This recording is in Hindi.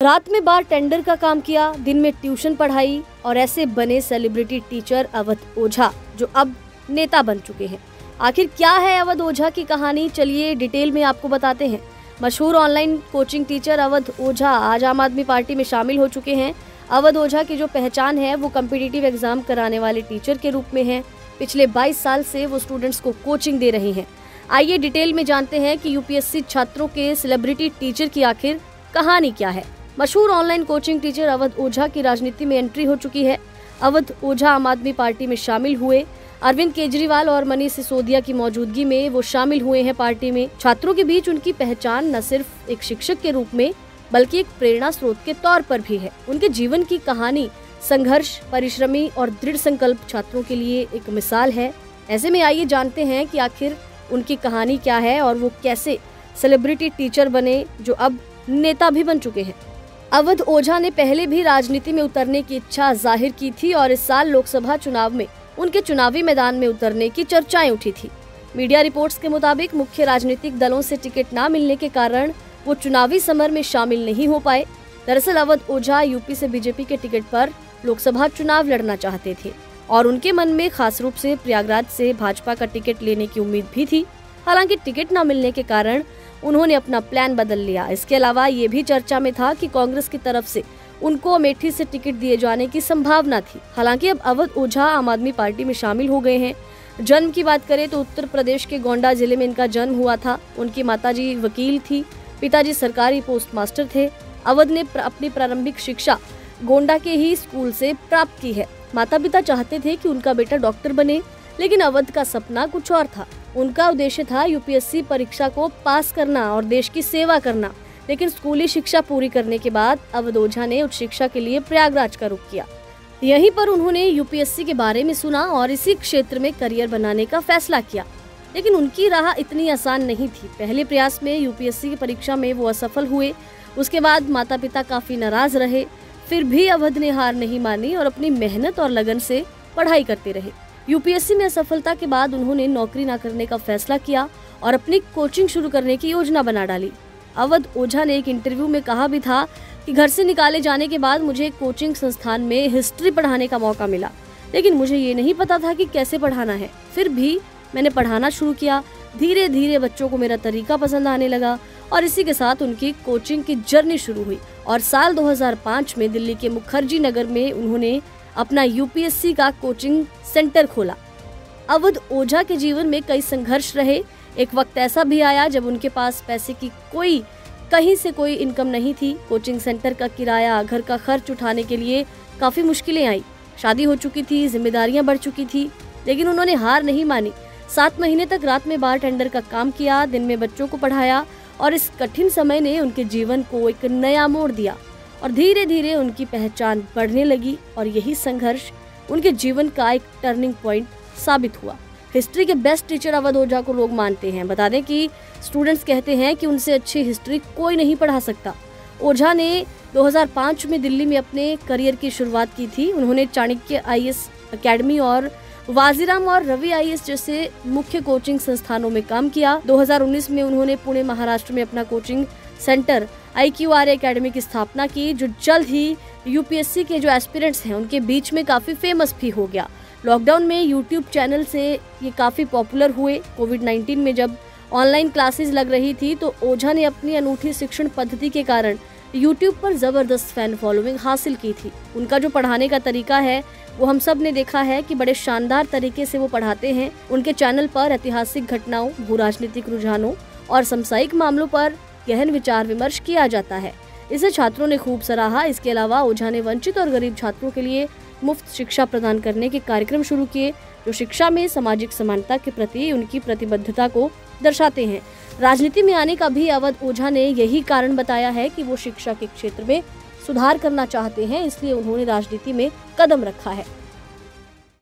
रात में बार टेंडर का काम किया, दिन में ट्यूशन पढ़ाई और ऐसे बने सेलिब्रिटी टीचर अवध ओझा, जो अब नेता बन चुके हैं। आखिर क्या है अवध ओझा की कहानी, चलिए डिटेल में आपको बताते हैं। मशहूर ऑनलाइन कोचिंग टीचर अवध ओझा आज आम आदमी पार्टी में शामिल हो चुके हैं। अवध ओझा की जो पहचान है वो कॉम्पिटिटिव एग्जाम कराने वाले टीचर के रूप में है। पिछले 22 साल से वो स्टूडेंट्स को कोचिंग दे रहे हैं। आइए डिटेल में जानते हैं कि यूपीएससी छात्रों के सेलिब्रिटी टीचर की आखिर कहानी क्या है। मशहूर ऑनलाइन कोचिंग टीचर अवध ओझा की राजनीति में एंट्री हो चुकी है। अवध ओझा आम आदमी पार्टी में शामिल हुए। अरविंद केजरीवाल और मनीष सिसोदिया की मौजूदगी में वो शामिल हुए हैं पार्टी में। छात्रों के बीच उनकी पहचान न सिर्फ एक शिक्षक के रूप में बल्कि एक प्रेरणा स्रोत के तौर पर भी है। उनके जीवन की कहानी संघर्ष, परिश्रमी और दृढ़ संकल्प छात्रों के लिए एक मिसाल है। ऐसे में आइए जानते हैं कि आखिर उनकी कहानी क्या है और वो कैसे सेलिब्रिटी टीचर बने, जो अब नेता भी बन चुके हैं। अवध ओझा ने पहले भी राजनीति में उतरने की इच्छा जाहिर की थी और इस साल लोकसभा चुनाव में उनके चुनावी मैदान में उतरने की चर्चाएं उठी थी। मीडिया रिपोर्ट्स के मुताबिक मुख्य राजनीतिक दलों से टिकट न मिलने के कारण वो चुनावी समर में शामिल नहीं हो पाए। दरअसल अवध ओझा यूपी से बीजेपी के टिकट पर लोकसभा चुनाव लड़ना चाहते थे और उनके मन में खास रूप से प्रयागराज से भाजपा का टिकट लेने की उम्मीद भी थी। हालांकि टिकट न मिलने के कारण उन्होंने अपना प्लान बदल लिया। इसके अलावा ये भी चर्चा में था कि कांग्रेस की तरफ से उनको अमेठी से टिकट दिए जाने की संभावना थी। हालांकि अब अवध ओझा आम आदमी पार्टी में शामिल हो गए हैं। जन्म की बात करें तो उत्तर प्रदेश के गोंडा जिले में इनका जन्म हुआ था। उनकी माताजी वकील थी, पिताजी सरकारी पोस्ट मास्टर थे। अवध ने अपनी प्रारंभिक शिक्षा गोंडा के ही स्कूल से प्राप्त की है। माता पिता चाहते थे कि उनका बेटा डॉक्टर बने, लेकिन अवध का सपना कुछ और था। उनका उद्देश्य था यूपीएससी परीक्षा को पास करना और देश की सेवा करना। लेकिन स्कूली शिक्षा पूरी करने के बाद अवध ओझा ने उच्च शिक्षा के लिए प्रयागराज का रुख किया। यहीं पर उन्होंने यूपीएससी के बारे में सुना और इसी क्षेत्र में करियर बनाने का फैसला किया। लेकिन उनकी राह इतनी आसान नहीं थी। पहले प्रयास में यूपीएससी की परीक्षा में वो असफल हुए। उसके बाद माता पिता काफी नाराज रहे। फिर भी अवध ने हार नहीं मानी और अपनी मेहनत और लगन से पढ़ाई करते रहे। यूपीएससी में असफलता के बाद उन्होंने नौकरी न करने का फैसला किया और अपनी कोचिंग शुरू करने की योजना बना डाली। अवध ओझा ने एक इंटरव्यू में कहा भी था कि घर से निकाले जाने के बाद मुझे एक कोचिंग संस्थान में हिस्ट्री पढ़ाने का मौका मिला, लेकिन मुझे ये नहीं पता था कि कैसे पढ़ाना है। फिर भी मैंने पढ़ाना शुरू किया। धीरे धीरे बच्चों को मेरा तरीका पसंद आने लगा और इसी के साथ उनकी कोचिंग की जर्नी शुरू हुई और साल 2005 में दिल्ली के मुखर्जी नगर में उन्होंने अपना यूपीएससी का कोचिंग सेंटर खोला। अवध ओझा के जीवन में कई संघर्ष रहे। एक वक्त ऐसा भी आया जब उनके पास पैसे की कहीं से कोई इनकम नहीं थी। कोचिंग सेंटर का किराया, घर का खर्च उठाने के लिए काफी मुश्किलें आई। शादी हो चुकी थी, जिम्मेदारियां बढ़ चुकी थी, लेकिन उन्होंने हार नहीं मानी। 7 महीने तक रात में बार टेंडर का काम किया, दिन में बच्चों को पढ़ाया और इस कठिन समय ने उनके जीवन को एक नया मोड़ दिया और धीरे धीरे उनकी पहचान बढ़ने लगी और यही संघर्ष उनके जीवन का एक टर्निंग पॉइंट साबित हुआ। हिस्ट्री के बेस्ट टीचर अवध ओझा को लोग मानते हैं। बता दें कि स्टूडेंट्स कहते हैं कि उनसे अच्छी हिस्ट्री कोई नहीं पढ़ा सकता। ओझा ने 2005 में दिल्ली में अपने करियर की शुरुआत की थी। उन्होंने चाणक्य आईएएस अकेडमी और वाजीराम और रवि आईएएस जैसे मुख्य कोचिंग संस्थानों में काम किया। 2019 में उन्होंने पुणे महाराष्ट्र में अपना कोचिंग सेंटर IQRA एकेडमी की स्थापना की, जो जल्द ही यूपीएससी के जो एस्पिरेंट्स हैं उनके बीच में काफी फेमस भी हो गया। लॉकडाउन में यूट्यूब चैनल से ये काफी पॉपुलर हुए। कोविड-19 में जब ऑनलाइन क्लासेस लग रही थी तो ओझा ने अपनी अनूठी शिक्षण पद्धति के कारण यूट्यूब पर जबरदस्त फैन फॉलोइंग हासिल की थी। उनका जो पढ़ाने का तरीका है वो हम सब ने देखा है कि बड़े शानदार तरीके से वो पढ़ाते हैं। उनके चैनल पर ऐतिहासिक घटनाओं, भू राजनीतिक रुझानों और सामयिक मामलों पर गहन विचार विमर्श किया जाता है। इसे छात्रों ने खूब सराहा। इसके अलावा ओझा ने वंचित और गरीब छात्रों के लिए मुफ्त शिक्षा प्रदान करने के कार्यक्रम शुरू किए, जो शिक्षा में सामाजिक समानता के प्रति उनकी प्रतिबद्धता को दर्शाते हैं। राजनीति में आने का भी अवध ओझा ने यही कारण बताया है कि वो शिक्षा के क्षेत्र में सुधार करना चाहते हैं, इसलिए उन्होंने राजनीति में कदम रखा है।